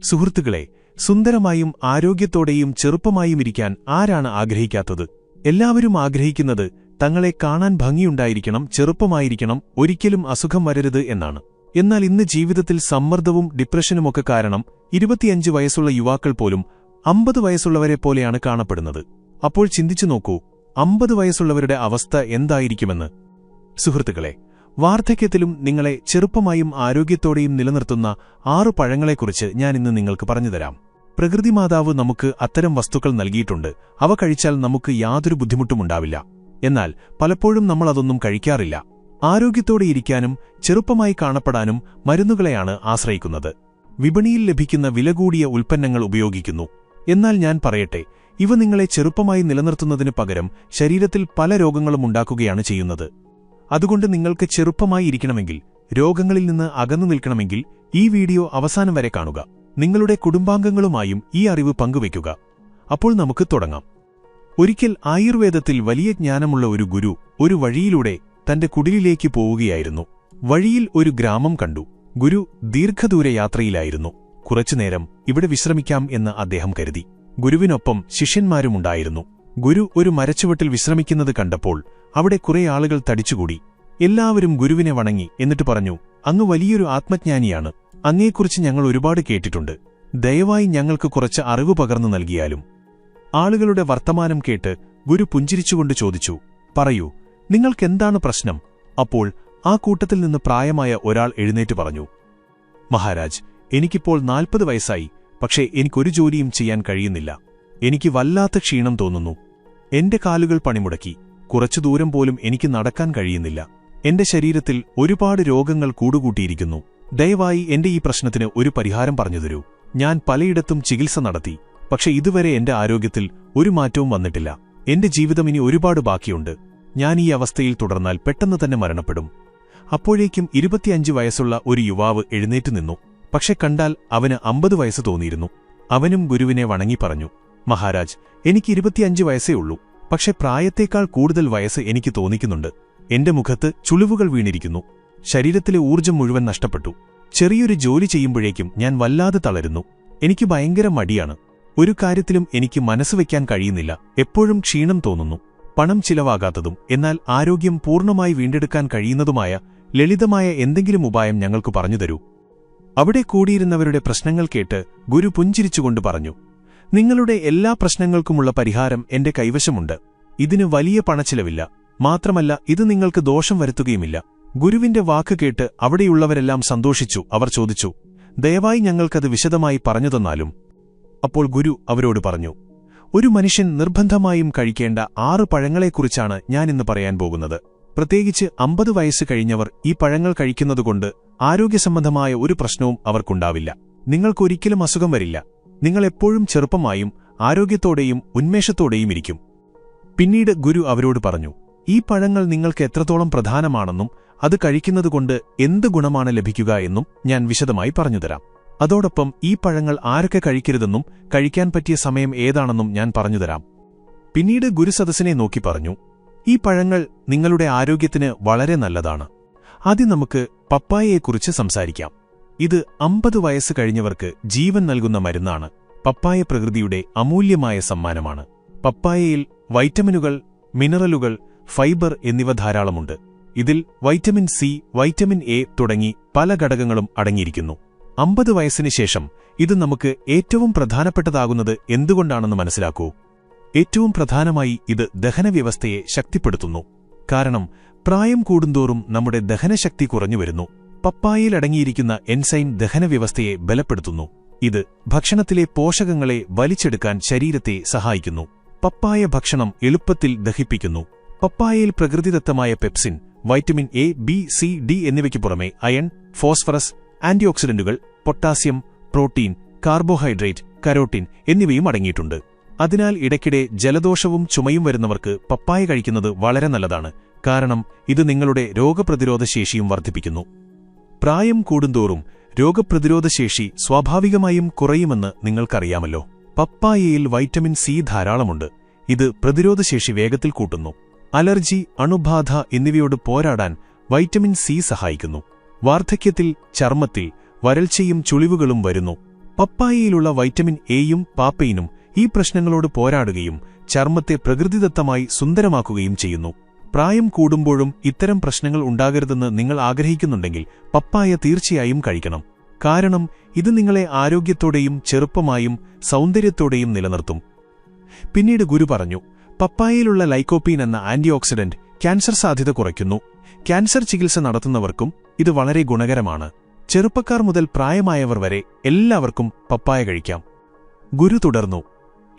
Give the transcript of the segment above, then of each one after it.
സുഹൃത്തുക്കളെ, സുന്ദരമായും ആരോഗ്യത്തോടെയും ചെറുപ്പമായും ഇരിക്കാൻ ആരാണ് ആഗ്രഹിക്കാത്തത്? എല്ലാവരും ആഗ്രഹിക്കുന്നത് തങ്ങളെ കാണാൻ ഭംഗിയുണ്ടായിരിക്കണം, ചെറുപ്പമായിരിക്കണം, ഒരിക്കലും അസുഖം വരരുത് എന്നാണ്. എന്നാൽ ഇന്ന് ജീവിതത്തിൽ സമ്മർദ്ദവും ഡിപ്രഷനുമൊക്കെ കാരണം 25 വയസ്സുള്ള യുവാക്കൾ പോലും 50 വയസ്സുള്ളവരെ പോലെയാണ് കാണപ്പെടുന്നത്. അപ്പോൾ ചിന്തിച്ചു നോക്കൂ, 50 വയസ്സുള്ളവരുടെ അവസ്ഥ എന്തായിരിക്കുമെന്ന്. സുഹൃത്തുക്കളെ, വാർദ്ധക്യത്തിലും നിങ്ങളെ ചെറുപ്പമായും ആരോഗ്യത്തോടെയും നിലനിർത്തുന്ന 6 പഴങ്ങളെക്കുറിച്ച് ഞാനിന്ന് നിങ്ങൾക്ക് പറഞ്ഞുതരാം. പ്രകൃതിമാതാവ് നമുക്ക് അത്തരം വസ്തുക്കൾ നൽകിയിട്ടുണ്ട്. അവ കഴിച്ചാൽ നമുക്ക് യാതൊരു ബുദ്ധിമുട്ടുമുണ്ടാവില്ല. എന്നാൽ പലപ്പോഴും നമ്മൾ അതൊന്നും കഴിക്കാറില്ല. ആരോഗ്യത്തോടെ ഇരിക്കാനും ചെറുപ്പമായി കാണപ്പെടാനും മരുന്നുകളെയാണ് ആശ്രയിക്കുന്നത്. വിപണിയിൽ ലഭിക്കുന്ന വില കൂടിയ ഉൽപ്പന്നങ്ങൾ ഉപയോഗിക്കുന്നു. എന്നാൽ ഞാൻ പറയട്ടെ, ഇവ നിങ്ങളെ ചെറുപ്പമായി നിലനിർത്തുന്നതിനു പകരം ശരീരത്തിൽ പല രോഗങ്ങളും ഉണ്ടാക്കുകയാണ് ചെയ്യുന്നത്. അതുകൊണ്ട് നിങ്ങൾക്ക് ചെറുപ്പമായി ഇരിക്കണമെങ്കിൽ, രോഗങ്ങളിൽ നിന്ന് അകന്നു നിൽക്കണമെങ്കിൽ ഈ വീഡിയോ അവസാനം വരെ കാണുക. നിങ്ങളുടെ കുടുംബാംഗങ്ങളുമായും ഈ അറിവ് പങ്കുവയ്ക്കുക. അപ്പോൾ നമുക്ക് തുടങ്ങാം. ഒരിക്കൽ ആയുർവേദത്തിൽ വലിയ ജ്ഞാനമുള്ള ഒരു ഗുരു ഒരു വഴിയിലൂടെ തന്റെ കുടിലിലേക്ക് പോവുകയായിരുന്നു. വഴിയിൽ ഒരു ഗ്രാമം കണ്ടു. ഗുരു ദീർഘദൂര യാത്രയിലായിരുന്നു. കുറച്ചുനേരം ഇവിടെ വിശ്രമിക്കാം എന്ന് അദ്ദേഹം കരുതി. ഗുരുവിനൊപ്പം ശിഷ്യന്മാരുമുണ്ടായിരുന്നു. ഗുരു ഒരു മരച്ചുവട്ടിൽ വിശ്രമിക്കുന്നത് കണ്ടപ്പോൾ അവിടെ കുറെ ആളുകൾ തടിച്ചുകൂടി. എല്ലാവരും ഗുരുവിനെ വണങ്ങി. എന്നിട്ട് പറഞ്ഞു, അങ്ങ് വലിയൊരു ആത്മജ്ഞാനിയാണ്. അങ്ങയെക്കുറിച്ച് ഞങ്ങൾ ഒരുപാട് കേട്ടിട്ടുണ്ട്. ദയവായി ഞങ്ങൾക്ക് കുറച്ച് അറിവ് പകർന്നു നൽകിയാലും. ആളുകളുടെ വർത്തമാനം കേട്ട് ഗുരു പുഞ്ചിരിച്ചുകൊണ്ട് ചോദിച്ചു, പറയൂ, നിങ്ങൾക്കെന്താണ് പ്രശ്നം? അപ്പോൾ ആ കൂട്ടത്തിൽ നിന്ന് പ്രായമായ ഒരാൾ എഴുന്നേറ്റ് പറഞ്ഞു, മഹാരാജ്, എനിക്കിപ്പോൾ 40 വയസ്സായി. പക്ഷേ എനിക്കൊരു ജോലിയും ചെയ്യാൻ കഴിയുന്നില്ല. എനിക്ക് വല്ലാത്ത ക്ഷീണം തോന്നുന്നു. എന്റെ കാലുകൾ പണിമുടക്കി. കുറച്ചു ദൂരം പോലും എനിക്ക് നടക്കാൻ കഴിയുന്നില്ല. എന്റെ ശരീരത്തിൽ ഒരുപാട് രോഗങ്ങൾ കൂടുകൂട്ടിയിരിക്കുന്നു. ദയവായി എന്റെ ഈ പ്രശ്നത്തിന് ഒരു പരിഹാരം പറഞ്ഞുതരൂ. ഞാൻ പലയിടത്തും ചികിത്സ നടത്തി. പക്ഷെ ഇതുവരെ എന്റെ ആരോഗ്യത്തിൽ ഒരു മാറ്റവും വന്നിട്ടില്ല. എന്റെ ജീവിതം ഇനി ഒരുപാട് ബാക്കിയുണ്ട്. ഞാൻ ഈ അവസ്ഥയിൽ തുടർന്നാൽ പെട്ടെന്ന് തന്നെ മരണപ്പെടും. അപ്പോഴേക്കും 25 വയസ്സുള്ള ഒരു യുവാവ് എഴുന്നേറ്റ് നിന്നു. പക്ഷെ കണ്ടാൽ അവന് 50 വയസ്സ് തോന്നിയിരുന്നു. അവനും ഗുരുവിനെ വണങ്ങി പറഞ്ഞു, മഹാരാജ്, എനിക്ക് 25 വയസ്സേ ഉള്ളൂ. പക്ഷെ പ്രായത്തേക്കാൾ കൂടുതൽ വയസ്സ് എനിക്ക് തോന്നിക്കുന്നുണ്ട്. എന്റെ മുഖത്ത് ചുളിവുകൾ വീണിരിക്കുന്നു. ശരീരത്തിലെ ഊർജ്ജം മുഴുവൻ നഷ്ടപ്പെട്ടു. ചെറിയൊരു ജോലി ചെയ്യുമ്പോഴേക്കും ഞാൻ വല്ലാതെ തളരുന്നു. എനിക്ക് ഭയങ്കര മടിയാണ്. ഒരു കാര്യത്തിലും എനിക്ക് മനസ്സുവെക്കാൻ കഴിയുന്നില്ല. എപ്പോഴും ക്ഷീണം തോന്നുന്നു. പണം ചിലവാകാത്തതും എന്നാൽ ആരോഗ്യം പൂർണ്ണമായി വീണ്ടെടുക്കാൻ കഴിയുന്നതുമായ ലളിതമായ എന്തെങ്കിലും ഉപായം ഞങ്ങൾക്ക് പറഞ്ഞുതരൂ. അവിടെ കൂടിയിരുന്നവരുടെ പ്രശ്നങ്ങൾ കേട്ട് ഗുരു പുഞ്ചിരിച്ചുകൊണ്ട് പറഞ്ഞു, നിങ്ങളുടെ എല്ലാ പ്രശ്നങ്ങൾക്കുമുള്ള പരിഹാരം എന്റെ കൈവശമുണ്ട്. ഇതിന് വലിയ പണച്ചിലവില്ല. മാത്രമല്ല ഇത് നിങ്ങൾക്ക് ദോഷം വരുത്തുകയുമില്ല. ഗുരുവിന്റെ വാക്ക് കേട്ട് അവിടെയുള്ളവരെല്ലാം സന്തോഷിച്ചു. അവർ ചോദിച്ചു, ദയവായി ഞങ്ങൾക്കത് വിശദമായി പറഞ്ഞു തന്നാലും. അപ്പോൾ ഗുരു അവരോട് പറഞ്ഞു, ഒരു മനുഷ്യൻ നിർബന്ധമായും കഴിക്കേണ്ട 6 പഴങ്ങളെക്കുറിച്ചാണ് ഞാനിന്ന് പറയാൻ പോകുന്നത്. പ്രത്യേകിച്ച് 50 വയസ്സ് കഴിഞ്ഞവർ ഈ പഴങ്ങൾ കഴിക്കുന്നതുകൊണ്ട് ആരോഗ്യസംബന്ധമായ ഒരു പ്രശ്നവും അവർക്കുണ്ടാവില്ല. നിങ്ങൾക്കൊരിക്കലും അസുഖം വരില്ല. നിങ്ങൾ എപ്പോഴും ചെറുപ്പമായും ആരോഗ്യത്തോടെയും ഉന്മേഷത്തോടെയും ഇരിക്കും. പിന്നീട് ഗുരു അവരോട് പറഞ്ഞു, ഈ പഴങ്ങൾ നിങ്ങൾക്ക് എത്രത്തോളം പ്രധാനമാണെന്നും അത് കഴിക്കുന്നതുകൊണ്ട് എന്ത് ഗുണമാണ് ലഭിക്കുക എന്നും ഞാൻ വിശദമായി പറഞ്ഞുതരാം. അതോടൊപ്പം ഈ പഴങ്ങൾ ആരൊക്കെ കഴിക്കരുതെന്നും കഴിക്കാൻ പറ്റിയ സമയം ഏതാണെന്നും ഞാൻ പറഞ്ഞുതരാം. പിന്നീട് ഗുരു സദസ്സിനെ നോക്കി പറഞ്ഞു, ഈ പഴങ്ങൾ നിങ്ങളുടെ ആരോഗ്യത്തിന് വളരെ നല്ലതാണ്. ആദ്യം നമുക്ക് പപ്പായയെക്കുറിച്ച് സംസാരിക്കാം. ഇത് 50 വയസ്സ് കഴിഞ്ഞവർക്ക് ജീവൻ നൽകുന്ന മരുന്നാണ്. പപ്പായ പ്രകൃതിയുടെ അമൂല്യമായ സമ്മാനമാണ്. പപ്പായയിൽ വൈറ്റമിനുകൾ, മിനറലുകൾ, ഫൈബർ എന്നിവ ധാരാളമുണ്ട്. ഇതിൽ വൈറ്റമിൻ സി, വൈറ്റമിൻ എ തുടങ്ങി പല ഘടകങ്ങളും അടങ്ങിയിരിക്കുന്നു. 50 വയസ്സിന് ശേഷം ഇത് നമുക്ക് ഏറ്റവും പ്രധാനപ്പെട്ടതാകുന്നത് എന്തുകൊണ്ടാണെന്ന് മനസ്സിലാക്കൂ. ഏറ്റവും പ്രധാനമായി ഇത് ദഹനവ്യവസ്ഥയെ ശക്തിപ്പെടുത്തുന്നു. കാരണം പ്രായം കൂടുന്തോറും നമ്മുടെ ദഹനശക്തി കുറഞ്ഞുവരുന്നു. പപ്പായയിൽ അടങ്ങിയിരിക്കുന്ന എൻസൈം ദഹനവ്യവസ്ഥയെ ബലപ്പെടുത്തുന്നു. ഇത് ഭക്ഷണത്തിലെ പോഷകങ്ങളെ വലിച്ചെടുക്കാൻ ശരീരത്തെ സഹായിക്കുന്നു. പപ്പായ ഭക്ഷണം എളുപ്പത്തിൽ ദഹിപ്പിക്കുന്നു. പപ്പായയിൽ പ്രകൃതിദത്തമായ pepsin, vitamin A, B, C, D എന്നിവയ്ക്ക് പുറമെ അയൺ, ഫോസ്ഫറസ്, ആന്റിഓക്സിഡന്റുകൾ, പൊട്ടാസ്യം, പ്രോട്ടീൻ, കാർബോഹൈഡ്രേറ്റ്, കരോട്ടിൻ എന്നിവയും അടങ്ങിയിട്ടുണ്ട്. അതിനാൽ ഇടയ്ക്കിടെ ജലദോഷവും ചുമയും വരുന്നവർക്ക് പപ്പായ കഴിക്കുന്നത് വളരെ നല്ലതാണ്. കാരണം ഇത് നിങ്ങളുടെ രോഗപ്രതിരോധശേഷിയും വർദ്ധിപ്പിക്കുന്നു. പ്രായം കൂടുന്തോറും രോഗപ്രതിരോധശേഷി സ്വാഭാവികമായും കുറയുമെന്ന് നിങ്ങൾക്കറിയാമല്ലോ. പപ്പായയിൽ വൈറ്റമിൻ സി ധാരാളമുണ്ട്. ഇത് പ്രതിരോധശേഷി വേഗത്തിൽ കൂട്ടുന്നു. അലർജി, അണുബാധ എന്നിവയോട് പോരാടാൻ വൈറ്റമിൻ സി സഹായിക്കുന്നു. വാർദ്ധക്യത്തിൽ ചർമ്മത്തിൽ വരൾച്ചയും ചുളിവുകളും വരുന്നു. പപ്പായയിലുള്ള വൈറ്റമിൻ എയും പാപ്പയിനും ഈ പ്രശ്നങ്ങളോട് പോരാടുകയും ചർമ്മത്തെ പ്രകൃതിദത്തമായി സുന്ദരമാക്കുകയും ചെയ്യുന്നു. പ്രായം കൂടുമ്പോഴും ഇത്തരം പ്രശ്നങ്ങൾ ഉണ്ടാകരുതെന്ന് നിങ്ങൾ ആഗ്രഹിക്കുന്നുണ്ടെങ്കിൽ പപ്പായ തീർച്ചയായും കഴിക്കണം. കാരണം ഇത് നിങ്ങളെ ആരോഗ്യത്തോടെയും ചെറുപ്പമായും സൗന്ദര്യത്തോടെയും നിലനിർത്തും. പിന്നീട് ഗുരു പറഞ്ഞു, പപ്പായയിലുള്ള ലൈക്കോപ്പീൻ എന്ന ആന്റിഓക്സിഡന്റ് ക്യാൻസർ സാധ്യത കുറയ്ക്കുന്നു. ക്യാൻസർ ചികിത്സ നടത്തുന്നവർക്കും ഇത് വളരെ ഗുണകരമാണ്. ചെറുപ്പക്കാർ മുതൽ പ്രായമായവർ വരെ എല്ലാവർക്കും പപ്പായ കഴിക്കാം. ഗുരു തുടർന്നു,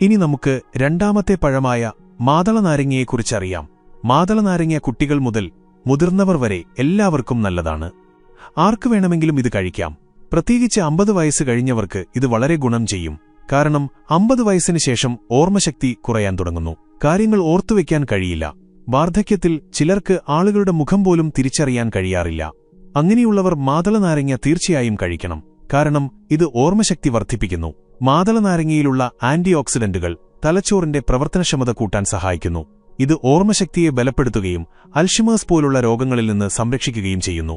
ഇനി നമുക്ക് രണ്ടാമത്തെ പഴമായ മാതളനാരങ്ങയെക്കുറിച്ചറിയാം. മാതളനാരങ്ങ കുട്ടികൾ മുതൽ മുതിർന്നവർ വരെ എല്ലാവർക്കും നല്ലതാണ്. ആർക്കു വേണമെങ്കിലും ഇത് കഴിക്കാം. പ്രത്യേകിച്ച് 50 വയസ്സ് കഴിഞ്ഞവർക്ക് ഇത് വളരെ ഗുണം ചെയ്യും. കാരണം 50 വയസ്സിന് ശേഷം ഓർമ്മശക്തി കുറയാൻ തുടങ്ങുന്നു. കാര്യങ്ങൾ ഓർത്തുവെക്കാൻ കഴിയില്ല. വാർദ്ധക്യത്തിൽ ചിലർക്ക് ആളുകളുടെ മുഖം പോലും തിരിച്ചറിയാൻ കഴിയാറില്ല. അങ്ങനെയുള്ളവർ മാതളനാരങ്ങ തീർച്ചയായും കഴിക്കണം. കാരണം ഇത് ഓർമ്മശക്തി വർദ്ധിപ്പിക്കുന്നു. മാതളനാരങ്ങയിലുള്ള ആന്റിഓക്സിഡന്റുകൾ തലച്ചോറിന്റെ പ്രവർത്തനക്ഷമത കൂട്ടാൻ സഹായിക്കുന്നു. ഇത് ഓർമ്മശക്തിയെ ബലപ്പെടുത്തുകയും അൽഷിമേഴ്സ് പോലുള്ള രോഗങ്ങളിൽ നിന്ന് സംരക്ഷിക്കുകയും ചെയ്യുന്നു.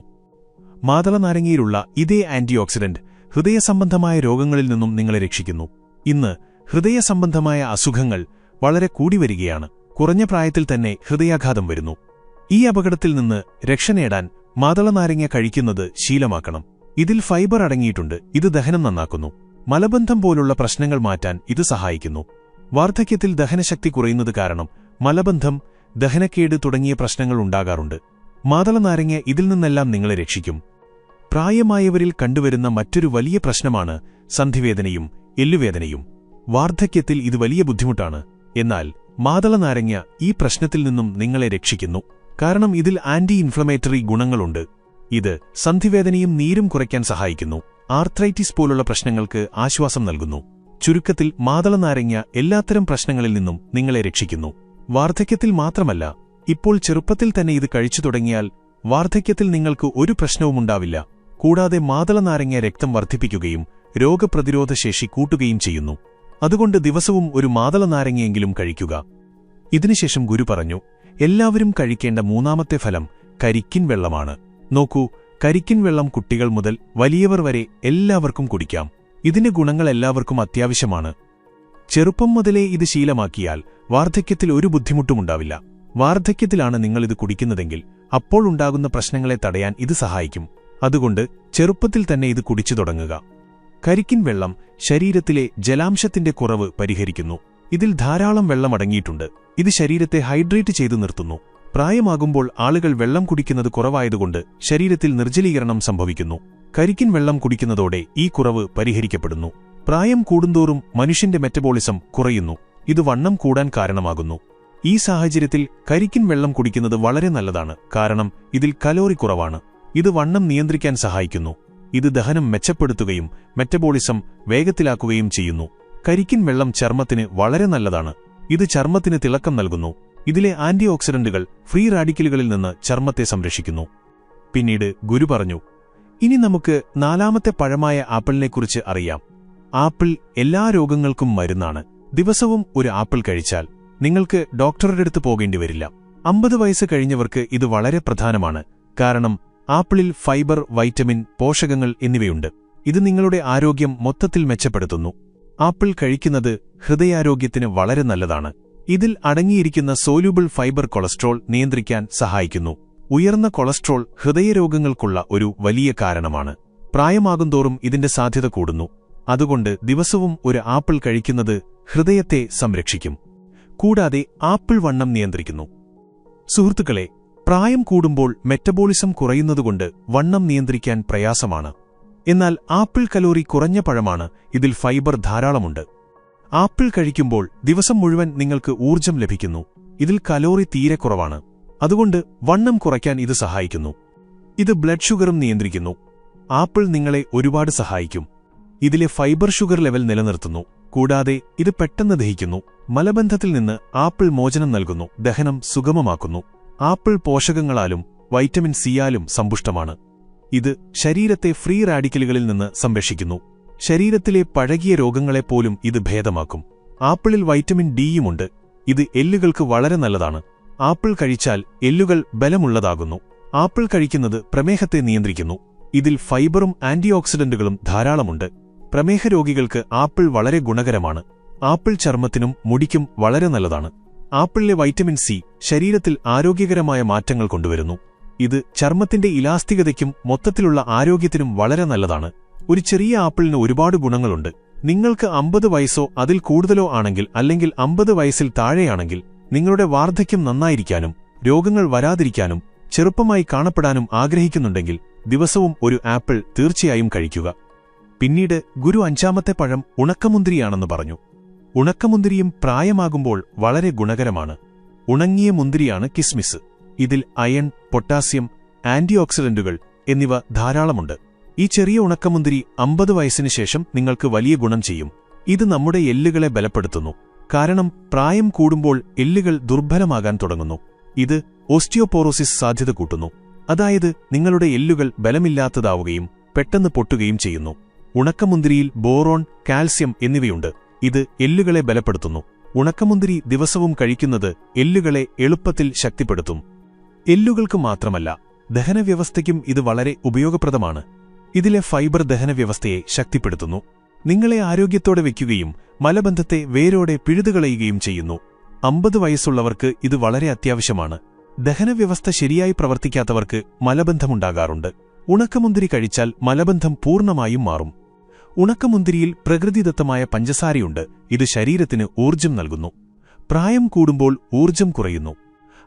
മാതളനാരങ്ങയിലുള്ള ഇതേ ആന്റിഓക്സിഡന്റ് ഹൃദയസംബന്ധമായ രോഗങ്ങളിൽ നിന്നും നിങ്ങളെ രക്ഷിക്കുന്നു. ഇന്ന് ഹൃദയസംബന്ധമായ അസുഖങ്ങൾ വളരെ കൂടിവരികയാണ്. കുറഞ്ഞ പ്രായത്തിൽ തന്നെ ഹൃദയാഘാതം വരുന്നു. ഈ അപകടത്തിൽ നിന്ന് രക്ഷ നേടാൻ മാതളനാരങ്ങ കഴിക്കുന്നത് ശീലമാക്കണം. ഇതിൽ ഫൈബർ അടങ്ങിയിട്ടുണ്ട്. ഇത് ദഹനം നന്നാക്കുന്നു. മലബന്ധം പോലുള്ള പ്രശ്നങ്ങൾ മാറ്റാൻ ഇത് സഹായിക്കുന്നു. വാർദ്ധക്യത്തിൽ ദഹനശക്തി കുറയുന്നത് കാരണം മലബന്ധം, ദഹനക്കേട് തുടങ്ങിയ പ്രശ്നങ്ങൾ ഉണ്ടാകാറുണ്ട്. മാതളനാരങ്ങ ഇതിൽ നിന്നെല്ലാം നിങ്ങളെ രക്ഷിക്കും. പ്രായമായവരിൽ കണ്ടുവരുന്ന മറ്റൊരു വലിയ പ്രശ്നമാണ് സന്ധിവേദനയും എല്ലുവേദനയും. വാർദ്ധക്യത്തിൽ ഇത് വലിയ ബുദ്ധിമുട്ടാണ്. എന്നാൽ മാതളനാരങ്ങ ഈ പ്രശ്നത്തിൽ നിന്നും നിങ്ങളെ രക്ഷിക്കുന്നു. കാരണം ഇതിൽ ആന്റി ഇൻഫ്ലമേറ്ററി ഗുണങ്ങളുണ്ട്. ഇത് സന്ധിവേദനയും നീരും കുറയ്ക്കാൻ സഹായിക്കുന്നു. ആർത്രൈറ്റിസ് പോലുള്ള പ്രശ്നങ്ങൾക്ക് ആശ്വാസം നൽകുന്നു. ചുരുക്കത്തിൽ മാതളനാരങ്ങ എല്ലാത്തരം പ്രശ്നങ്ങളിൽ നിന്നും നിങ്ങളെ രക്ഷിക്കുന്നു. വാർദ്ധക്യത്തിൽ മാത്രമല്ല, ഇപ്പോൾ ചെറുപ്പത്തിൽ തന്നെ ഇത് കഴിച്ചു തുടങ്ങിയാൽ വാർദ്ധക്യത്തിൽ നിങ്ങൾക്ക് ഒരു പ്രശ്നവുമുണ്ടാവില്ല. കൂടാതെ മാതളനാരങ്ങ രക്തം വർദ്ധിപ്പിക്കുകയും രോഗപ്രതിരോധശേഷി കൂട്ടുകയും ചെയ്യുന്നു. അതുകൊണ്ട് ദിവസവും ഒരു മാതളനാരങ്ങയെങ്കിലും കഴിക്കുക. ഇതിനുശേഷം ഗുരു പറഞ്ഞു, എല്ലാവരും കഴിക്കേണ്ട മൂന്നാമത്തെ ഫലം കരിക്കിൻ വെള്ളമാണ്. നോക്കൂ, കരിക്കിൻ വെള്ളം കുട്ടികൾ മുതൽ വലിയവർ വരെ എല്ലാവർക്കും കുടിക്കാം. ഇതിന്റെ ഗുണങ്ങൾ എല്ലാവർക്കും അത്യാവശ്യമാണ്. ചെറുപ്പം മുതലേ ഇത് ശീലമാക്കിയാൽ വാർദ്ധക്യത്തിൽ ഒരു ബുദ്ധിമുട്ടുമുണ്ടാവില്ല. വാർദ്ധക്യത്തിലാണ് നിങ്ങളിത് കുടിക്കുന്നതെങ്കിൽ അപ്പോൾ ഉണ്ടാകുന്ന പ്രശ്നങ്ങളെ തടയാൻ ഇത് സഹായിക്കും. അതുകൊണ്ട് ചെറുപ്പത്തിൽ തന്നെ ഇത് കുടിച്ചു തുടങ്ങുക. കരിക്കിൻ വെള്ളം ശരീരത്തിലെ ജലാംശത്തിന്റെ കുറവ് പരിഹരിക്കുന്നു. ഇതിൽ ധാരാളം വെള്ളം അടങ്ങിയിട്ടുണ്ട്. ഇത് ശരീരത്തെ ഹൈഡ്രേറ്റ് ചെയ്തു നിർത്തുന്നു. പ്രായമാകുമ്പോൾ ആളുകൾ വെള്ളം കുടിക്കുന്നത് കുറവായതുകൊണ്ട് ശരീരത്തിൽ നിർജ്ജലീകരണം സംഭവിക്കുന്നു. കരിക്കിൻ വെള്ളം കുടിക്കുന്നതോടെ ഈ കുറവ് പരിഹരിക്കപ്പെടുന്നു. പ്രായം കൂടുന്തോറും മനുഷ്യന്റെ മെറ്റബോളിസം കുറയുന്നു. ഇത് വണ്ണം കൂടാൻ കാരണമാകുന്നു. ഈ സാഹചര്യത്തിൽ കരിക്കിൻ വെള്ളം കുടിക്കുന്നത് വളരെ നല്ലതാണ്. കാരണം ഇതിൽ കലോറി കുറവാണ്. ഇത് വണ്ണം നിയന്ത്രിക്കാൻ സഹായിക്കുന്നു. ഇത് ദഹനം മെച്ചപ്പെടുത്തുകയും മെറ്റബോളിസം വേഗത്തിലാക്കുകയും ചെയ്യുന്നു. കരിക്കിൻ വെള്ളം ചർമ്മത്തിന് വളരെ നല്ലതാണ്. ഇത് ചർമ്മത്തിന് തിളക്കം നൽകുന്നു. ഇതിലെ ആന്റിഓക്സിഡന്റുകൾ ഫ്രീ റാഡിക്കലുകളിൽ നിന്ന് ചർമ്മത്തെ സംരക്ഷിക്കുന്നു. പിന്നീട് ഗുരു പറഞ്ഞു, ഇനി നമുക്ക് നാലാമത്തെ പഴമായ ആപ്പിളിനെക്കുറിച്ച് അറിയാം. ആപ്പിൾ എല്ലാ രോഗങ്ങൾക്കും മരുന്നാണ്. ദിവസവും ഒരു ആപ്പിൾ കഴിച്ചാൽ നിങ്ങൾക്ക് ഡോക്ടറുടെ അടുത്ത് പോകേണ്ടി വരില്ല. 50 വയസ്സ് കഴിഞ്ഞവർക്ക് ഇത് വളരെ പ്രധാനമാണ്. കാരണം ആപ്പിളിൽ ഫൈബർ, വൈറ്റമിൻ, പോഷകങ്ങൾ എന്നിവയുണ്ട്. ഇത് നിങ്ങളുടെ ആരോഗ്യം മൊത്തത്തിൽ മെച്ചപ്പെടുത്തുന്നു. ആപ്പിൾ കഴിക്കുന്നത് ഹൃദയാരോഗ്യത്തിന് വളരെ നല്ലതാണ്. ഇതിൽ അടങ്ങിയിരിക്കുന്ന സോല്യൂബിൾ ഫൈബർ കൊളസ്ട്രോൾ നിയന്ത്രിക്കാൻ സഹായിക്കുന്നു. ഉയർന്ന കൊളസ്ട്രോൾ ഹൃദയരോഗങ്ങൾക്കുള്ള ഒരു വലിയ കാരണമാണ്. പ്രായമാകുന്തോറും ഇതിന്റെ സാധ്യത കൂടുന്നു. അതുകൊണ്ട് ദിവസവും ഒരു ആപ്പിൾ കഴിക്കുന്നത് ഹൃദയത്തെ സംരക്ഷിക്കും. കൂടാതെ ആപ്പിൾ വണ്ണം നിയന്ത്രിക്കുന്നു. സുഹൃത്തുക്കളെ, പ്രായം കൂടുമ്പോൾ മെറ്റബോളിസം കുറയുന്നതുകൊണ്ട് വണ്ണം നിയന്ത്രിക്കാൻ പ്രയാസമാണ്. എന്നാൽ ആപ്പിൾ കലോറി കുറഞ്ഞ പഴമാണ്. ഇതിൽ ഫൈബർ ധാരാളമുണ്ട്. ആപ്പിൾ കഴിക്കുമ്പോൾ ദിവസം മുഴുവൻ നിങ്ങൾക്ക് ഊർജ്ജം ലഭിക്കുന്നു. ഇതിൽ കലോറി തീരെ കുറവാണ്. അതുകൊണ്ട് വണ്ണം കുറയ്ക്കാൻ ഇത് സഹായിക്കുന്നു. ഇത് ബ്ലഡ് ഷുഗറും നിയന്ത്രിക്കുന്നു. ആപ്പിൾ നിങ്ങളെ ഒരുപാട് സഹായിക്കും. ഇതിലെ ഫൈബർ ഷുഗർ ലെവൽ നിലനിർത്തുന്നു. കൂടാതെ ഇത് പെട്ടെന്ന് ദഹിക്കുന്നു. മലബന്ധത്തിൽ നിന്ന് ആപ്പിൾ മോചനം നൽകുന്നു. ദഹനം സുഗമമാക്കുന്നു. Apple പോഷകങ്ങളാലും vitamin സിയാലും സമ്പുഷ്ടമാണ്. ഇത് ശരീരത്തെ ഫ്രീ റാഡിക്കലുകളിൽ നിന്ന് സംരക്ഷിക്കുന്നു. ശരീരത്തിലെ പഴകിയ രോഗങ്ങളെപ്പോലും ഇത് ഭേദമാക്കും. ആപ്പിളിൽ വൈറ്റമിൻ ഡിയുമുണ്ട്. ഇത് എല്ലുകൾക്ക് വളരെ നല്ലതാണ്. ആപ്പിൾ കഴിച്ചാൽ എല്ലുകൾ ബലമുള്ളതാകുന്നു. ആപ്പിൾ കഴിക്കുന്നത് പ്രമേഹത്തെ നിയന്ത്രിക്കുന്നു. ഇതിൽ ഫൈബറും ആന്റിഓക്സിഡന്റുകളും ധാരാളമുണ്ട്. പ്രമേഹ രോഗികൾക്ക് ആപ്പിൾ വളരെ ഗുണകരമാണ്. ആപ്പിൾ ചർമ്മത്തിനും മുടിക്കും വളരെ നല്ലതാണ്. ആപ്പിളിലെ വൈറ്റമിൻ സി ശരീരത്തിൽ ആരോഗ്യകരമായ മാറ്റങ്ങൾ കൊണ്ടുവരുന്നു. ഇത് ചർമ്മത്തിന്റെ ഇലാസ്തികതയ്ക്കും മൊത്തത്തിലുള്ള ആരോഗ്യത്തിനും വളരെ നല്ലതാണ്. ഒരു ചെറിയ ആപ്പിളിന് ഒരുപാട് ഗുണങ്ങളുണ്ട്. നിങ്ങൾക്ക് 50 വയസ്സോ അതിൽ കൂടുതലോ ആണെങ്കിൽ, അല്ലെങ്കിൽ 50 വയസ്സിൽ താഴെയാണെങ്കിൽ, നിങ്ങളുടെ വാർദ്ധക്യം നന്നായിരിക്കാനും രോഗങ്ങൾ വരാതിരിക്കാനും ചെറുപ്പമായി കാണപ്പെടാനും ആഗ്രഹിക്കുന്നുണ്ടെങ്കിൽ ദിവസവും ഒരു ആപ്പിൾ തീർച്ചയായും കഴിക്കുക. പിന്നീട് ഗുരു 5ാമത്തെ പഴം ഉണക്കമുന്തിരിയാണെന്ന് പറഞ്ഞു. ഉണക്കമുന്തിരിയും പ്രായമാകുമ്പോൾ വളരെ ഗുണകരമാണ്. ഉണങ്ങിയ മുന്തിരിയാണ് കിസ്മിസ്. ഇതിൽ അയൺ, പൊട്ടാസ്യം, ആന്റിഓക്സിഡന്റുകൾ എന്നിവ ധാരാളമുണ്ട്. ഈ ചെറിയ ഉണക്കമുന്തിരി 50 വയസ്സിന് ശേഷം നിങ്ങൾക്ക് വലിയ ഗുണം ചെയ്യും. ഇത് നമ്മുടെ എല്ലുകളെ ബലപ്പെടുത്തുന്നു. കാരണം പ്രായം കൂടുമ്പോൾ എല്ലുകൾ ദുർബലമാകാൻ തുടങ്ങുന്നു. ഇത് ഓസ്റ്റിയോപോറോസിസ് സാധ്യത കൂട്ടുന്നു. അതായത് നിങ്ങളുടെ എല്ലുകൾ ബലമില്ലാത്തതാവുകയും പെട്ടെന്ന് പൊട്ടുകയും ചെയ്യുന്നു. ഉണക്കമുന്തിരിയിൽ ബോറോൺ, കാൽസ്യം എന്നിവയുണ്ട്. ഇത് എല്ലുകളെ ബലപ്പെടുത്തുന്നു. ഉണക്കമുന്തിരി ദിവസവും കഴിക്കുന്നത് എല്ലുകളെ എളുപ്പത്തിൽ ശക്തിപ്പെടുത്തും. എല്ലുകൾക്ക് മാത്രമല്ല, ദഹനവ്യവസ്ഥയ്ക്കും ഇത് വളരെ ഉപയോഗപ്രദമാണ്. ഇതിലെ ഫൈബർ ദഹനവ്യവസ്ഥയെ ശക്തിപ്പെടുത്തുന്നു. നിങ്ങളെ ആരോഗ്യത്തോടെ വയ്ക്കുകയും മലബന്ധത്തെ വേരോടെ പിഴുതുകളയുകയും ചെയ്യുന്നു. 50 വയസ്സുള്ളവർക്ക് ഇത് വളരെ അത്യാവശ്യമാണ്. ദഹനവ്യവസ്ഥ ശരിയായി പ്രവർത്തിക്കാത്തവർക്ക് മലബന്ധമുണ്ടാകാറുണ്ട്. ഉണക്കമുന്തിരി കഴിച്ചാൽ മലബന്ധം പൂർണ്ണമായും മാറും. ഉണക്കമുന്തിരിയിൽ പ്രകൃതിദത്തമായ പഞ്ചസാരയുണ്ട്. ഇത് ശരീരത്തിന് ഊർജ്ജം നൽകുന്നു. പ്രായം കൂടുമ്പോൾ ഊർജ്ജം കുറയുന്നു.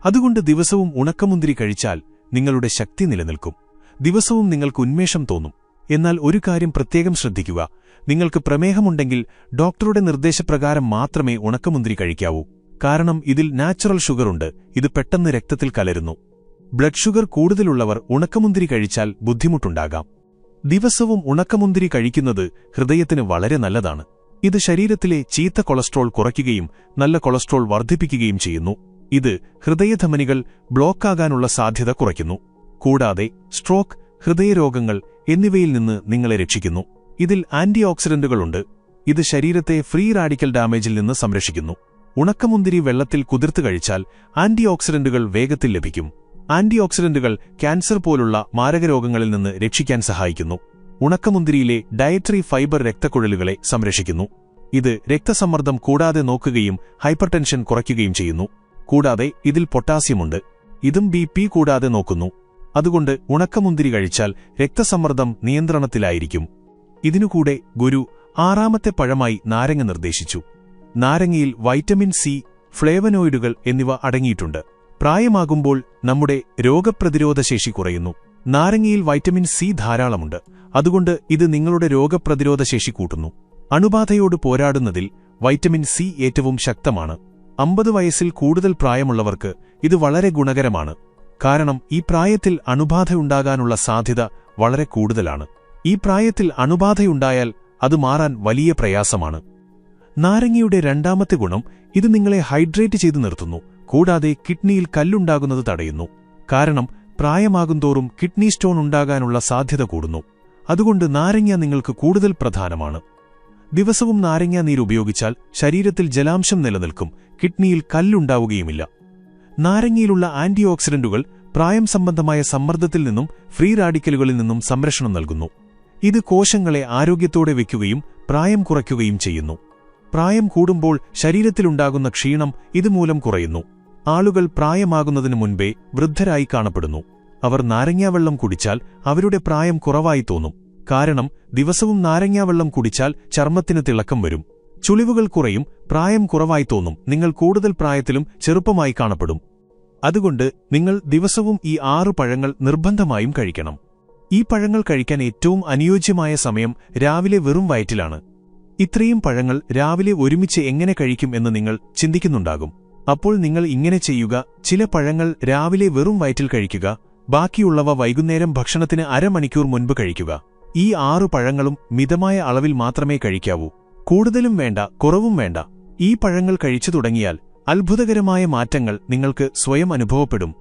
അതുകൊണ്ട് ദിവസവും ഉണക്കമുന്തിരി കഴിച്ചാൽ നിങ്ങളുടെ ശക്തി നിലനിൽക്കും. ദിവസവും നിങ്ങൾക്ക് ഉന്മേഷം തോന്നും. എന്നാൽ ഒരു കാര്യം പ്രത്യേകം ശ്രദ്ധിക്കുക. നിങ്ങൾക്ക് പ്രമേഹമുണ്ടെങ്കിൽ ഡോക്ടറുടെ നിർദ്ദേശപ്രകാരം മാത്രമേ ഉണക്കമുന്തിരി കഴിക്കാവൂ. കാരണം ഇതിൽ നാച്ചുറൽ ഷുഗറുണ്ട്. ഇത് പെട്ടെന്ന് രക്തത്തിൽ കലരുന്നു. ബ്ലഡ് ഷുഗർ കൂടുതലുള്ളവർ ഉണക്കമുന്തിരി കഴിച്ചാൽ ബുദ്ധിമുട്ടുണ്ടാകാം. ദിവസവും ഉണക്കമുന്തിരി കഴിക്കുന്നത് ഹൃദയത്തിന് വളരെ നല്ലതാണ്. ഇത് ശരീരത്തിലെ ചീത്ത കൊളസ്ട്രോൾ കുറയ്ക്കുകയും നല്ല കൊളസ്ട്രോൾ വർദ്ധിപ്പിക്കുകയും ചെയ്യുന്നു. ഇത് ഹൃദയധമനികൾ ബ്ലോക്കാകാനുള്ള സാധ്യത കുറയ്ക്കുന്നു. കൂടാതെ സ്ട്രോക്ക്, ഹൃദയരോഗങ്ങൾ എന്നിവയിൽ നിന്ന് നിങ്ങളെ രക്ഷിക്കുന്നു. ഇതിൽ ആന്റിഓക്സിഡന്റുകളുണ്ട്. ഇത് ശരീരത്തെ ഫ്രീ റാഡിക്കൽ ഡാമേജിൽ നിന്ന് സംരക്ഷിക്കുന്നു. ഉണക്കമുന്തിരി വെള്ളത്തിൽ കുതിർത്ത് കഴിച്ചാൽ ആന്റിഓക്സിഡന്റുകൾ വേഗത്തിൽ ലഭിക്കും. ആന്റിഓക്സിഡന്റുകൾ ക്യാൻസർ പോലുള്ള മാരകരോഗങ്ങളിൽ നിന്ന് രക്ഷിക്കാൻ സഹായിക്കുന്നു. ഉണക്കമുന്തിരിയിലെ ഡയറ്ററി ഫൈബർ രക്തക്കുഴലുകളെ സംരക്ഷിക്കുന്നു. ഇത് രക്തസമ്മർദ്ദം കൂടാതെ നോക്കുകയും ഹൈപ്പർടെൻഷൻ കുറയ്ക്കുകയും ചെയ്യുന്നു. കൂടാതെ ഇതിൽ പൊട്ടാസ്യമുണ്ട്. ഇതും BP കൂടാതെ നോക്കുന്നു. അതുകൊണ്ട് ഉണക്കമുന്തിരി കഴിച്ചാൽ രക്തസമ്മർദ്ദം നിയന്ത്രണത്തിലായിരിക്കും. ഇതിനുകൂടെ ഗുരു 6ാമത്തെ പഴമായി നാരങ്ങ നിർദ്ദേശിച്ചു. നാരങ്ങയിൽ വൈറ്റമിൻ സി, ഫ്ലേവനോയിഡുകൾ എന്നിവ അടങ്ങിയിട്ടുണ്ട്. പ്രായമാകുമ്പോൾ നമ്മുടെ രോഗപ്രതിരോധശേഷി കുറയുന്നു. നാരങ്ങയിൽ വൈറ്റമിൻ സി ധാരാളമുണ്ട്. അതുകൊണ്ട് ഇത് നിങ്ങളുടെ രോഗപ്രതിരോധശേഷി കൂട്ടുന്നു. അണുബാധയോട് പോരാടുന്നതിൽ വൈറ്റമിൻ സി ഏറ്റവും ശക്തമാണ്. 50 വയസ്സിൽ കൂടുതൽ പ്രായമുള്ളവർക്ക് ഇത് വളരെ ഗുണകരമാണ്. കാരണം ഈ പ്രായത്തിൽ അണുബാധയുണ്ടാകാനുള്ള സാധ്യത വളരെ കൂടുതലാണ്. ഈ പ്രായത്തിൽ അണുബാധയുണ്ടായാൽ അത് മാറാൻ വലിയ പ്രയാസമാണ്. നാരങ്ങയുടെ 2ാമത്തെ ഗുണം, ഇത് നിങ്ങളെ ഹൈഡ്രേറ്റ് ചെയ്തു നിർത്തുന്നു. കൂടാതെ കിഡ്നിയിൽ കല്ലുണ്ടാകുന്നത് തടയുന്നു. കാരണം പ്രായമാകുന്തോറും കിഡ്നി സ്റ്റോൺ ഉണ്ടാകാനുള്ള സാധ്യത കൂടുന്നു. അതുകൊണ്ട് നാരങ്ങ നിങ്ങൾക്ക് കൂടുതൽ പ്രധാനമാണ്. ദിവസവും നാരങ്ങ നീര് ഉപയോഗിച്ചാൽ ശരീരത്തിൽ ജലാംശം നിലനിൽക്കും. കിഡ്നിയിൽ കല്ലുണ്ടാവുകയുമില്ല. നാരങ്ങയിലുള്ള ആന്റിഓക്സിഡന്റുകൾ പ്രായം സംബന്ധമായ സമ്മർദ്ദത്തിൽ നിന്നും ഫ്രീ റാഡിക്കലുകളിൽ നിന്നും സംരക്ഷണം നൽകുന്നു. ഇത് കോശങ്ങളെ ആരോഗ്യത്തോടെ വയ്ക്കുകയും പ്രായം കുറയ്ക്കുകയും ചെയ്യുന്നു. പ്രായം കൂടുമ്പോൾ ശരീരത്തിലുണ്ടാകുന്ന ക്ഷീണം ഇതുമൂലം കുറയുന്നു. ആളുകൾ പ്രായമാകുന്നതിനു മുൻപേ വൃദ്ധരായി കാണപ്പെടുന്നു. അവർ നാരങ്ങാവെള്ളം കുടിച്ചാൽ അവരുടെ പ്രായം കുറവായി തോന്നും. കാരണം ദിവസവും നാരങ്ങാവെള്ളം കുടിച്ചാൽ ചർമ്മത്തിന് തിളക്കം വരും. ചുളിവുകൾ കുറയും. പ്രായം കുറവായി തോന്നും. നിങ്ങൾ കൂടുതൽ പ്രായത്തിലും ചെറുപ്പമായി കാണപ്പെടും. അതുകൊണ്ട് നിങ്ങൾ ദിവസവും ഈ 6 പഴങ്ങൾ നിർബന്ധമായും കഴിക്കണം. ഈ പഴങ്ങൾ കഴിക്കാൻ ഏറ്റവും അനുയോജ്യമായ സമയം രാവിലെ വെറും വയറ്റിലാണ്. ഇത്രയും പഴങ്ങൾ രാവിലെ ഒരുമിച്ച് എങ്ങനെ കഴിക്കും എന്ന് നിങ്ങൾ ചിന്തിക്കുന്നുണ്ടാകും. അപ്പോൾ നിങ്ങൾ ഇങ്ങനെ ചെയ്യുക. ചില പഴങ്ങൾ രാവിലെ വെറും വയറ്റിൽ കഴിക്കുക. ബാക്കിയുള്ളവ വൈകുന്നേരം ഭക്ഷണത്തിന് അരമണിക്കൂർ മുൻപ് കഴിക്കുക. ഈ 6 പഴങ്ങളും മിതമായ അളവിൽ മാത്രമേ കഴിക്കാവൂ. കൂടുതലും വേണ്ട, കുറവും വേണ്ട. ഈ പഴങ്ങൾ കഴിച്ചു തുടങ്ങിയാൽ അത്ഭുതകരമായ മാറ്റങ്ങൾ നിങ്ങൾക്ക് സ്വയം അനുഭവപ്പെടും.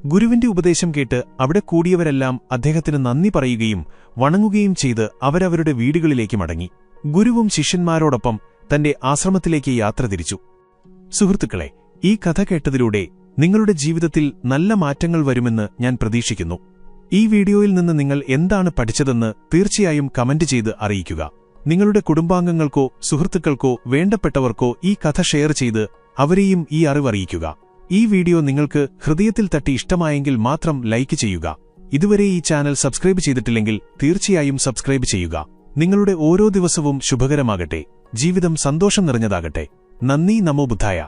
ഗുരുവിന്റെ ഉപദേശം കേട്ട് അവിടെ കൂടിയവരെല്ലാം അദ്ദേഹത്തിന് നന്ദി പറയുകയും വണങ്ങുകയും ചെയ്ത് അവരവരുടെ വീടുകളിലേക്ക് മടങ്ങി. ഗുരുവും ശിഷ്യന്മാരോടൊപ്പം തന്റെ ആശ്രമത്തിലേക്ക് യാത്ര തിരിച്ചു. സുഹൃത്തുക്കളെ, ഈ കഥ കേട്ടതിലൂടെ നിങ്ങളുടെ ജീവിതത്തിൽ നല്ല മാറ്റങ്ങൾ വരുമെന്ന് ഞാൻ പ്രതീക്ഷിക്കുന്നു. ഈ വീഡിയോയിൽ നിന്ന് നിങ്ങൾ എന്താണ് പഠിച്ചതെന്ന് തീർച്ചയായും കമന്റ് ചെയ്ത് അറിയിക്കുക. നിങ്ങളുടെ കുടുംബാംഗങ്ങൾക്കോ സുഹൃത്തുക്കൾക്കോ വേണ്ടപ്പെട്ടവർക്കോ ഈ കഥ ഷെയർ ചെയ്ത് അവരെയും ഈ അറിവറിയിക്കുക. ഈ വീഡിയോ നിങ്ങൾക്ക് ഹൃദയത്തിൽ തട്ടി ഇഷ്ടമായെങ്കിൽ മാത്രം ലൈക്ക് ചെയ്യുക. ഇതുവരെ ഈ ചാനൽ സബ്സ്ക്രൈബ് ചെയ്തിട്ടില്ലെങ്കിൽ തീർച്ചയായും സബ്സ്ക്രൈബ് ചെയ്യുക. നിങ്ങളുടെ ഓരോ ദിവസവും ശുഭകരമാകട്ടെ. ജീവിതം സന്തോഷം നിറഞ്ഞതാകട്ടെ. നന്ദി. നമോ ബുദ്ധായ.